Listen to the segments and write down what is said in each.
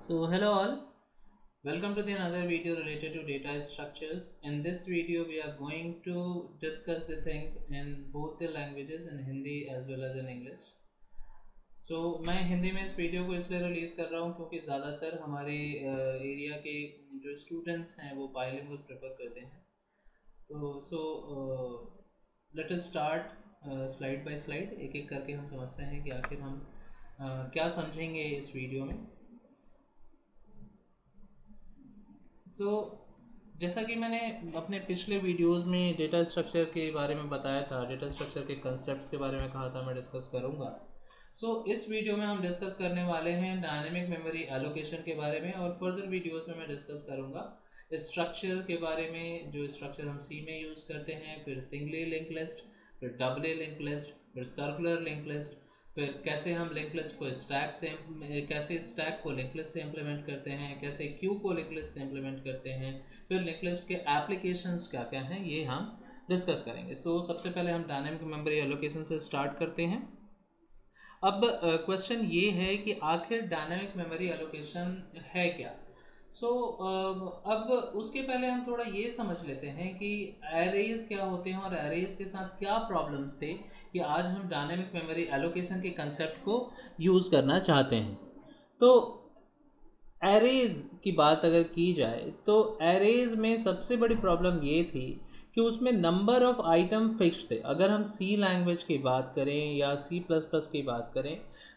So hello all, welcome to the another video related to data structures. In this video we are going to discuss the things in both the languages, in Hindi as well as in English. मैं हिंदी में इस video को इसलिए release कर रहा हूँ क्योंकि ज़्यादातर हमारे एरिया के जो स्टूडेंट्स हैं वो बाइलिंगुअल प्रेफर करते हैं। Let us start slide bye slide, एक एक करके हम समझते हैं कि आखिर हम क्या समझेंगे इस वीडियो में। जैसा कि मैंने अपने पिछले वीडियोस में डेटा स्ट्रक्चर के बारे में बताया था, डेटा स्ट्रक्चर के कंसेप्ट्स के बारे में कहा था मैं डिस्कस करूंगा। इस वीडियो में हम डिस्कस करने वाले हैं डायनेमिक मेमोरी एलोकेशन के बारे में, और फर्दर वीडियोस में मैं डिस्कस करूंगा स्ट्रक्चर के बारे में, जो स्ट्रक्चर हम सी में यूज़ करते हैं, फिर सिंगली लिंक लिस्ट, फिर डबली लिंक लिस्ट, फिर सर्कुलर लिंक लिस्ट, फिर कैसे हम लिंक लिस्ट को कैसे स्टैक को लिंक लिस्ट से इम्प्लीमेंट करते हैं, कैसे क्यू को लिंक लिस्ट से इम्प्लीमेंट करते हैं, फिर लिंक लिस्ट के एप्लीकेशंस क्या क्या हैं, ये हम डिस्कस करेंगे। सबसे पहले हम डायनेमिक मेमोरी एलोकेशन से स्टार्ट करते हैं। अब क्वेश्चन ये है कि आखिर डायनेमिक मेमोरी एलोकेशन है क्या। अब उसके पहले हम थोड़ा ये समझ लेते हैं कि एरेज क्या होते हैं और एरेज के साथ क्या प्रॉब्लम्स थे कि आज हम डायनेमिक मेमोरी एलोकेशन के कंसेप्ट को यूज़ करना चाहते हैं। तो एरेज की बात अगर की जाए तो एरेज में सबसे बड़ी प्रॉब्लम ये थी कि उसमें नंबर ऑफ़ आइटम फिक्स्ड थे। अगर हम सी लैंग्वेज की बात करें या C++ की बात करें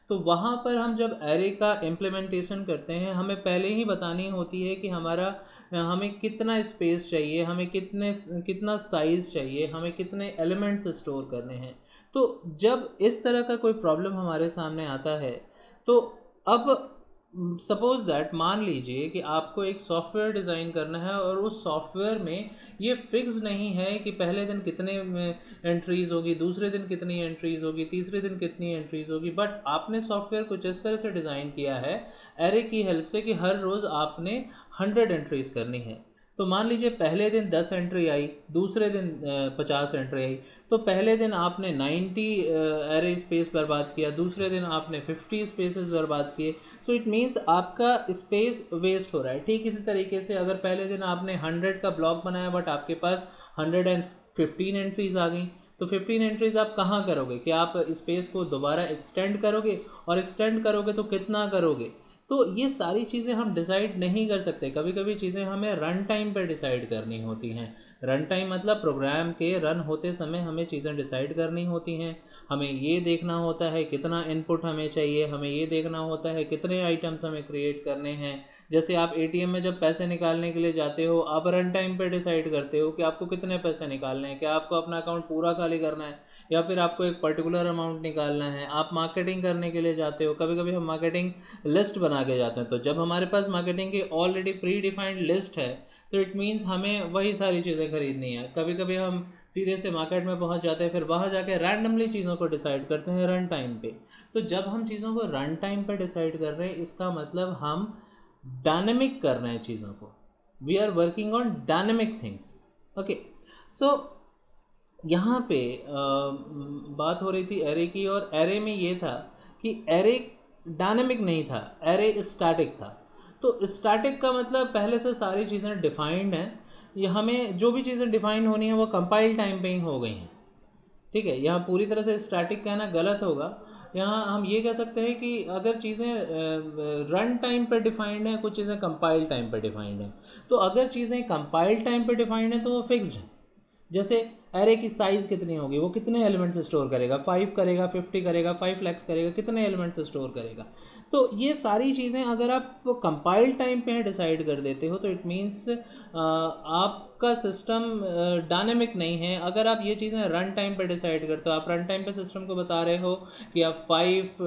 तो वहाँ पर हम जब एरे का इम्प्लीमेंटेशन करते हैं हमें पहले ही बतानी होती है कि हमें कितना स्पेस चाहिए, हमें कितना साइज़ चाहिए, हमें कितने एलिमेंट्स स्टोर करने हैं। तो जब इस तरह का कोई प्रॉब्लम हमारे सामने आता है तो अब सपोज़ दैट मान लीजिए कि आपको एक सॉफ्टवेयर डिज़ाइन करना है और उस सॉफ्टवेयर में ये फिक्स नहीं है कि पहले दिन कितने एंट्रीज़ होगी, दूसरे दिन कितनी एंट्रीज़ होगी, तीसरे दिन कितनी एंट्रीज़ होगी, बट आपने सॉफ्टवेयर कुछ इस तरह से डिज़ाइन किया है एरे की हेल्प से कि हर रोज़ आपने 100 एंट्रीज़ करनी है। तो मान लीजिए पहले दिन 10 एंट्री आई, दूसरे दिन 50 एंट्री आई, तो पहले दिन आपने 90 एरे स्पेस बर्बाद किया, दूसरे दिन आपने 50 स्पेसेस बर्बाद किए। इट मीन्स आपका स्पेस वेस्ट हो रहा है। ठीक इसी तरीके से अगर पहले दिन आपने 100 का ब्लॉक बनाया बट आपके पास 115 एंट्रीज़ आ गई, तो 15 एंट्रीज़ आप कहाँ करोगे? कि आप स्पेस को दोबारा एक्सटेंड करोगे, और एक्सटेंड करोगे तो कितना करोगे? तो ये सारी चीज़ें हम डिसाइड नहीं कर सकते। कभी कभी चीज़ें हमें रन टाइम पर डिसाइड करनी होती हैं। रन टाइम मतलब प्रोग्राम के रन होते समय हमें चीज़ें डिसाइड करनी होती हैं। हमें ये देखना होता है कितना इनपुट हमें चाहिए, हमें ये देखना होता है कितने आइटम्स हमें क्रिएट करने हैं। जैसे आप ATM में जब पैसे निकालने के लिए जाते हो, आप रन टाइम पर डिसाइड करते हो कि आपको कितने पैसे निकालने हैं, क्या आपको अपना अकाउंट पूरा खाली करना है या फिर आपको एक पर्टिकुलर अमाउंट निकालना है। आप मार्केटिंग करने के लिए जाते हो, कभी कभी हम मार्केटिंग लिस्ट बना के जाते हैं। तो जब हमारे पास मार्केटिंग की ऑलरेडी प्री डिफाइंड लिस्ट है तो इट मीन्स हमें वही सारी चीज़ें खरीदनी है। कभी कभी हम सीधे से मार्केट में पहुंच जाते हैं, फिर वहाँ जाके रैंडमली चीज़ों को डिसाइड करते हैं रन टाइम पे। तो जब हम चीज़ों को रन टाइम पे डिसाइड कर रहे हैं, इसका मतलब हम डायनेमिक कर रहे हैं चीज़ों को। We are working on dynamic things. Okay, यहाँ पे बात हो रही थी एरे की, और एरे में ये था कि एरे डायनेमिक नहीं था, एरे स्टैटिक था। तो स्टैटिक का मतलब पहले से सारी चीज़ें डिफाइंड हैं। ये हमें जो भी चीज़ें डिफाइंड होनी है वो कंपाइल टाइम पे ही हो गई हैं। ठीक है, यहाँ पूरी तरह से स्टैटिक कहना गलत होगा। यहाँ हम ये कह सकते हैं कि अगर चीज़ें रन टाइम पर डिफाइंड हैं, कुछ चीज़ें कंपाइल टाइम पर डिफाइंड हैं। तो अगर चीज़ें कंपाइल टाइम पर डिफाइंड हैं तो वो फिक्स्ड है। जैसे एरे की साइज़ कितनी होगी, वो कितने एलिमेंट्स स्टोर करेगा, 5 करेगा, 50 करेगा, 5 लैक्स करेगा, कितने एलिमेंट्स स्टोर करेगा। तो ये सारी चीज़ें अगर आप कंपाइल टाइम पे डिसाइड कर देते हो तो इट मीन्स आपका सिस्टम डायनेमिक नहीं है। अगर आप ये चीज़ें रन टाइम पे डिसाइड करते हो, आप रन टाइम पे सिस्टम को बता रहे हो कि आप 5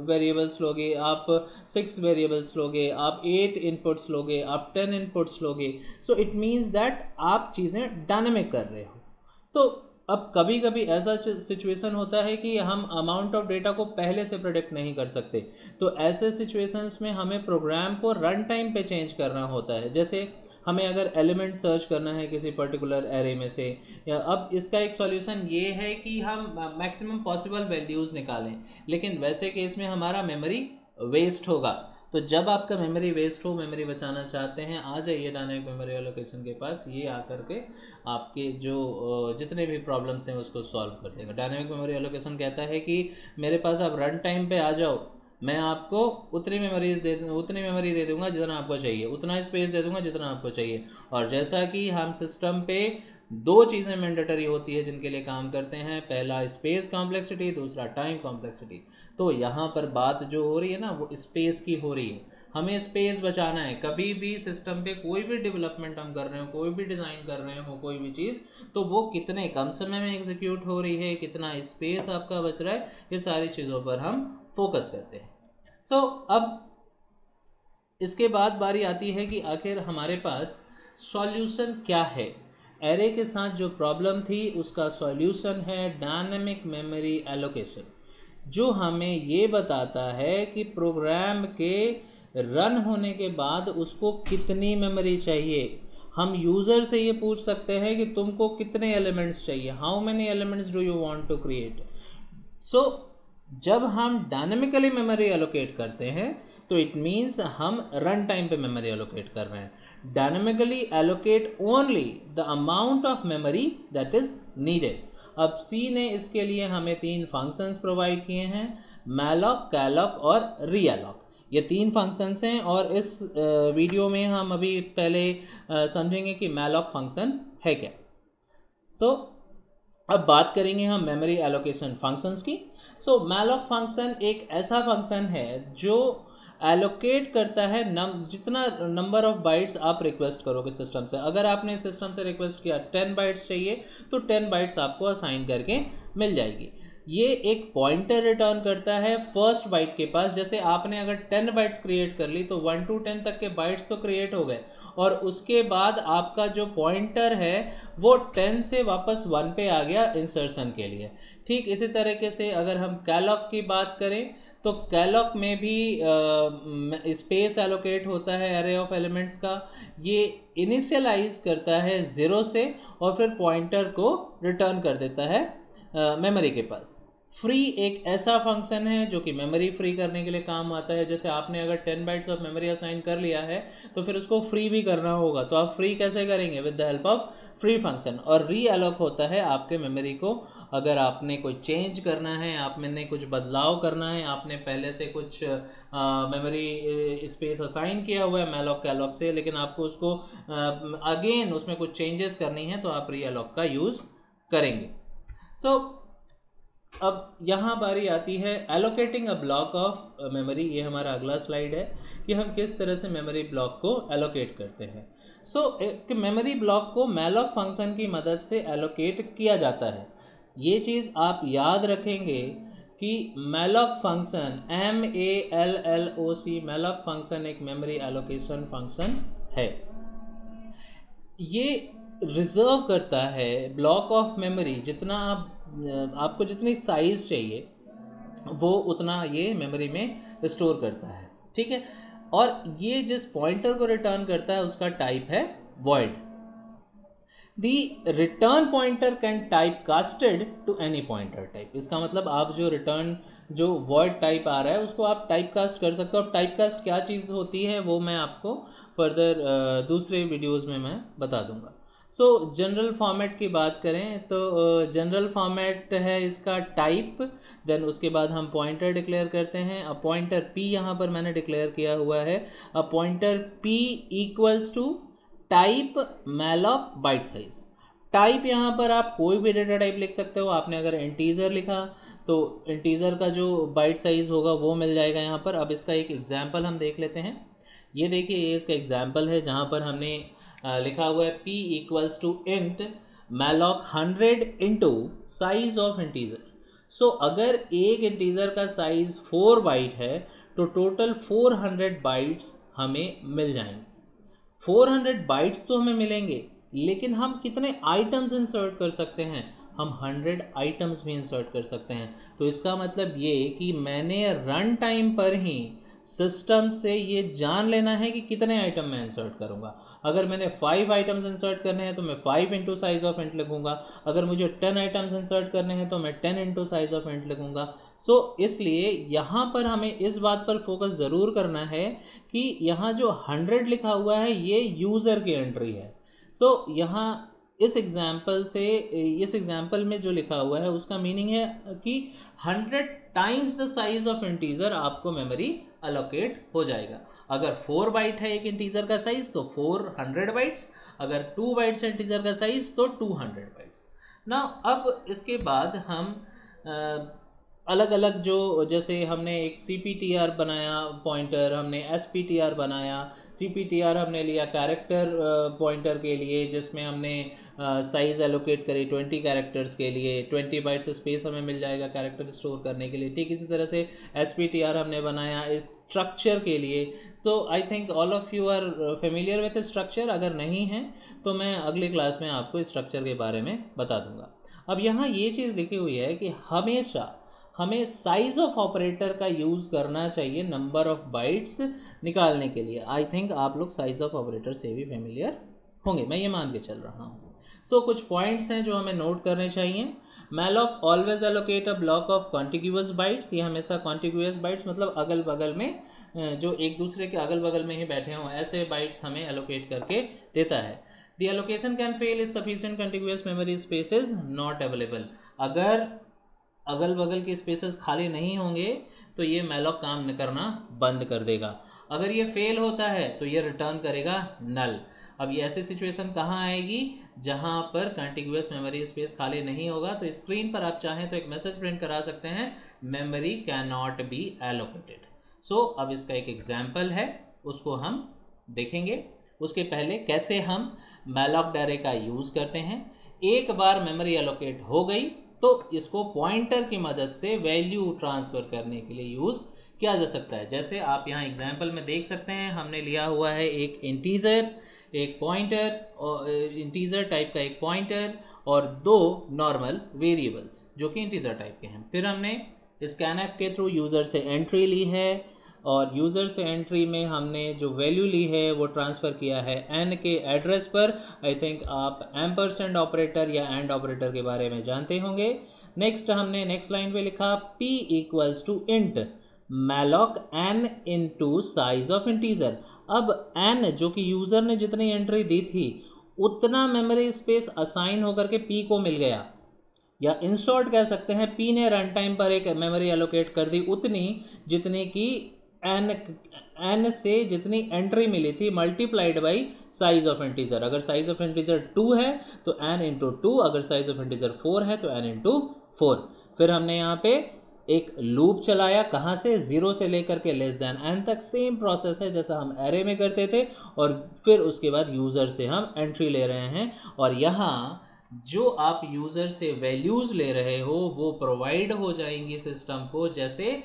वेरिएबल्स लोगे, आप 6 वेरिएबल्स लोगे, आप 8 इनपुट्स लोगे, आप 10 इनपुट्स लोगे, सो इट मीन्स दैट आप चीज़ें डायनेमिक कर रहे हो। तो अब कभी कभी ऐसा सिचुएशन होता है कि हम अमाउंट ऑफ डेटा को पहले से प्रेडिक्ट नहीं कर सकते। तो ऐसे सिचुएशंस में हमें प्रोग्राम को रन टाइम पे चेंज करना होता है। जैसे हमें अगर एलिमेंट सर्च करना है किसी पर्टिकुलर एरे में से, या अब इसका एक सॉल्यूशन ये है कि हम मैक्सिमम पॉसिबल वैल्यूज़ निकालें, लेकिन वैसे केस में हमारा मेमोरी वेस्ट होगा। तो जब आपका मेमोरी वेस्ट हो, मेमोरी बचाना चाहते हैं, आ जाइए डायनेमिक मेमोरी एलोकेशन के पास। ये आकर के आपके जो जितने भी प्रॉब्लम्स हैं उसको सॉल्व कर देगा। डायनेमिक मेमोरी एलोकेशन कहता है कि मेरे पास आप रन टाइम पे आ जाओ, मैं आपको उतनी मेमोरी दे दूंगा जितना आपको चाहिए, उतना स्पेस दे दूंगा जितना आपको चाहिए। और जैसा कि हम सिस्टम पे दो चीज़ें मैंडेटरी होती है जिनके लिए काम करते हैं, पहला स्पेस कॉम्प्लेक्सिटी, दूसरा टाइम कॉम्प्लेक्सिटी। तो यहाँ पर बात जो हो रही है ना वो स्पेस की हो रही है। हमें स्पेस बचाना है। कभी भी सिस्टम पे कोई भी डेवलपमेंट हम कर रहे हो, कोई भी डिज़ाइन कर रहे हो, कोई भी चीज़, तो वो कितने कम समय में एग्जीक्यूट हो रही है, कितना स्पेस आपका बच रहा है, ये सारी चीज़ों पर हम फोकस करते हैं। सो अब इसके बाद बारी आती है कि आखिर हमारे पास सॉल्यूशन क्या है। एरे के साथ जो प्रॉब्लम थी उसका सॉल्यूशन है डायनेमिक मेमोरी एलोकेशन, जो हमें ये बताता है कि प्रोग्राम के रन होने के बाद उसको कितनी मेमोरी चाहिए। हम यूज़र से ये पूछ सकते हैं कि तुमको कितने एलिमेंट्स चाहिए, how many elements do you want to create. So जब हम डायनेमिकली मेमोरी एलोकेट करते हैं तो इट मीन्स हम रन टाइम पे मेमोरी एलोकेट कर रहे हैं। Dynamically allocate only the amount of memory that is needed. अब सी ने इसके लिए हमें 3 फंक्शंस प्रोवाइड किए हैं, मैलॉक, कैलॉक और रीअलॉक। ये 3 फंक्शंस हैं और इस वीडियो में हम अभी पहले समझेंगे कि मैलॉक फंक्शन है क्या। सो अब बात करेंगे हम मेमोरी एलोकेशन फंक्शंस की। सो मैलॉक फंक्शन एक ऐसा फंक्शन है जो एलोकेट करता है जितना नंबर ऑफ बाइट्स आप रिक्वेस्ट करोगे सिस्टम से। अगर आपने सिस्टम से रिक्वेस्ट किया 10 बाइट्स चाहिए तो 10 बाइट्स आपको असाइन करके मिल जाएगी। ये एक पॉइंटर रिटर्न करता है फर्स्ट बाइट के पास। जैसे आपने अगर 10 बाइट्स क्रिएट कर ली तो 1 to 10 तक के बाइट्स तो क्रिएट हो गए, और उसके बाद आपका जो पॉइंटर है वो 10 से वापस 1 पे आ गया इंसर्शन के लिए। ठीक इसी तरीके से अगर हम कैलॉक की बात करें तो कैलॉक में भी स्पेस एलोकेट होता है एरे ऑफ एलिमेंट्स का। ये इनिशियलाइज करता है 0 से और फिर पॉइंटर को रिटर्न कर देता है मेमोरी के पास। फ्री एक ऐसा फंक्शन है जो कि मेमोरी फ्री करने के लिए काम आता है। जैसे आपने अगर 10 बाइट्स ऑफ मेमोरी असाइन कर लिया है तो फिर उसको फ्री भी करना होगा, तो आप फ्री कैसे करेंगे? With the help of free function. और री अलॉक होता है आपके मेमोरी को अगर आपने कोई चेंज करना है, आपने कुछ बदलाव करना है, आपने पहले से कुछ मेमोरी स्पेस असाइन किया हुआ है मैलॉक कैलॉक से, लेकिन आपको उसको अगेन उसमें कुछ चेंजेस करनी है तो आप री अलॉक का यूज़ करेंगे। सो अब यहाँ बारी आती है allocating a block of memory. ये हमारा अगला स्लाइड है कि हम किस तरह से मेमोरी ब्लॉक को एलोकेट करते हैं। एक मेमोरी ब्लॉक को मैलॉक फंक्शन की मदद से एलोकेट किया जाता है। ये चीज़ आप याद रखेंगे कि malloc function MALLOC malloc function एक मेमोरी एलोकेशन फंक्शन है। ये रिजर्व करता है ब्लॉक ऑफ मेमोरी, जितना आपको जितनी साइज चाहिए वो उतना ये मेमोरी में स्टोर करता है। ठीक है, और ये जिस पॉइंटर को रिटर्न करता है उसका टाइप है void। The return pointer can type casted to any pointer type. इसका मतलब आप जो रिटर्न जो void टाइप आ रहा है उसको आप टाइप कास्ट कर सकते हो। अब टाइप कास्ट क्या चीज़ होती है वो मैं आपको फर्दर दूसरे वीडियोज़ में मैं बता दूंगा। जनरल फॉर्मेट की बात करें तो जनरल फॉर्मेट है इसका टाइप, देन उसके बाद हम पॉइंटर डिक्लेयर करते हैं। अब पॉइंटर p यहाँ पर मैंने डिक्लेयर किया हुआ है। अब pointer p equals to type malloc byte size. Type यहाँ पर आप कोई भी डेटा टाइप लिख सकते हो। आपने अगर इंटीजर लिखा तो इंटीजर का जो बाइट साइज होगा वो मिल जाएगा यहाँ पर। अब इसका एक एग्जाम्पल हम देख लेते हैं। ये देखिए, ये इसका एग्जाम्पल है जहाँ पर हमने लिखा हुआ है p equals to int malloc 100 into size of integer. So अगर एक इंटीजर का साइज 4 बाइट है तो टोटल 400 बाइट्स हमें मिल जाएंगे। 400 बाइट्स तो हमें मिलेंगे, लेकिन हम कितने आइटम्स इंसर्ट कर सकते हैं? हम 100 आइटम्स भी इंसर्ट कर सकते हैं। तो इसका मतलब ये कि मैंने रन टाइम पर ही सिस्टम से ये जान लेना है कि कितने आइटम मैं इंसर्ट करूंगा। अगर मैंने 5 आइटम्स इंसर्ट करने हैं तो मैं 5 इंटू साइज ऑफ इंट लिखूंगा। अगर मुझे 10 आइटम्स इंसर्ट करने हैं तो मैं 10 इंटू साइज ऑफ इंट लिखूंगा। इसलिए यहाँ पर हमें इस बात पर फोकस ज़रूर करना है कि यहाँ जो 100 लिखा हुआ है ये यूज़र की एंट्री है। यहाँ इस एग्जाम्पल में जो लिखा हुआ है उसका मीनिंग है कि 100 times the size of integer आपको मेमोरी अलोकेट हो जाएगा। अगर 4 बाइट है एक इंटीजर का साइज तो 400 बाइट्स, अगर 2 बाइट्स है इंटीजर का साइज तो 200 बाइट्स ना। अब इसके बाद हम अलग अलग जो, जैसे हमने एक CPTR बनाया पॉइंटर, हमने SPTR बनाया। CPTR हमने लिया कैरेक्टर पॉइंटर के लिए, जिसमें हमने साइज़ एलोकेट करी 20 कैरेक्टर्स के लिए, 20 बाइट्स स्पेस हमें मिल जाएगा कैरेक्टर स्टोर करने के लिए। ठीक इसी तरह से SPTR हमने बनाया इस स्ट्रक्चर के लिए। तो I think all of you are familiar with structure. अगर नहीं है तो मैं अगली क्लास में आपको स्ट्रक्चर के बारे में बता दूंगा। अब यहाँ ये चीज़ लिखी हुई है कि हमेशा हमें साइज ऑफ ऑपरेटर का यूज़ करना चाहिए नंबर ऑफ बाइट्स निकालने के लिए। आई थिंक आप लोग साइज ऑफ ऑपरेटर से भी फेमिलियर होंगे, मैं ये मान के चल रहा हूँ। कुछ पॉइंट्स हैं जो हमें नोट करने चाहिए। Malloc always allocate a block of contiguous bytes. ये हमेशा कॉन्टिग्यूअस बाइट्स मतलब अगल बगल में, जो एक दूसरे के अगल बगल में ही बैठे हों ऐसे बाइट्स हमें एलोकेट करके देता है। The allocation can fail is sufficient contiguous memory space is not available. अगर अगल बगल के स्पेसेस खाली नहीं होंगे तो ये मैलॉक काम करना बंद कर देगा। अगर ये फेल होता है तो ये रिटर्न करेगा नल। अब ये ऐसी सिचुएशन कहाँ आएगी जहाँ पर कंटिग्यूअस मेमोरी स्पेस खाली नहीं होगा। तो स्क्रीन पर आप चाहें तो एक मैसेज प्रिंट करा सकते हैं, memory can not be allocated. अब इसका एक एग्जाम्पल है, उसको हम देखेंगे। उसके पहले कैसे हम मैलॉक अरे का यूज़ करते हैं। एक बार मेमोरी एलोकेट हो गई तो इसको पॉइंटर की मदद से वैल्यू ट्रांसफ़र करने के लिए यूज़ किया जा सकता है। जैसे आप यहाँ एग्जाम्पल में देख सकते हैं, हमने लिया हुआ है एक इंटीजर, एक पॉइंटर, और इंटीजर टाइप का एक पॉइंटर और 2 नॉर्मल वेरिएबल्स जो कि इंटीजर टाइप के हैं। फिर हमने स्कैनएफ के थ्रू यूज़र से एंट्री ली है और यूज़र से एंट्री में हमने जो वैल्यू ली है वो ट्रांसफ़र किया है n के एड्रेस पर। आई थिंक आप एम्परसेंड ऑपरेटर या एंड ऑपरेटर के बारे में जानते होंगे। नेक्स्ट हमने नेक्स्ट लाइन पे लिखा p equals to int malloc n into size of integer. अब n जो कि यूज़र ने जितनी एंट्री दी थी उतना मेमोरी स्पेस असाइन होकर के p को मिल गया, या इन शॉर्ट कह सकते हैं p ने रन टाइम पर एक मेमोरी एलोकेट कर दी उतनी जितनी कि n से जितनी एंट्री मिली थी multiplied by size of integer. अगर साइज ऑफ इंटीजर 2 है तो n इंटू 2, अगर साइज ऑफ इंटीजर 4 है तो n इंटू 4। फिर हमने यहाँ पे एक लूप चलाया, कहाँ से, 0 से लेकर के लेस दैन n तक। सेम प्रोसेस है जैसा हम एरे में करते थे। और फिर उसके बाद यूज़र से हम एंट्री ले रहे हैं और यहाँ जो आप यूज़र से वैल्यूज़ ले रहे हो वो प्रोवाइड हो जाएंगी सिस्टम को, जैसे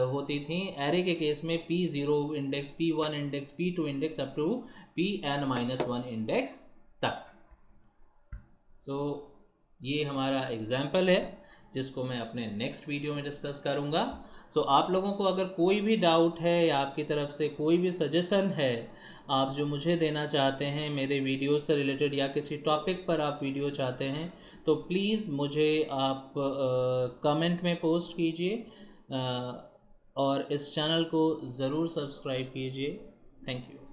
होती थी एरे के केस में P0 index, P1 index, P2 index up to Pn-1 index तक। ये हमारा एग्जाम्पल है जिसको मैं अपने नेक्स्ट वीडियो में डिस्कस करूँगा। आप लोगों को अगर कोई भी डाउट है या आपकी तरफ से कोई भी सजेशन है आप जो मुझे देना चाहते हैं मेरे वीडियो से रिलेटेड, या किसी टॉपिक पर आप वीडियो चाहते हैं तो प्लीज़ मुझे आप कमेंट में पोस्ट कीजिए और इस चैनल को ज़रूर सब्सक्राइब कीजिए। Thank you.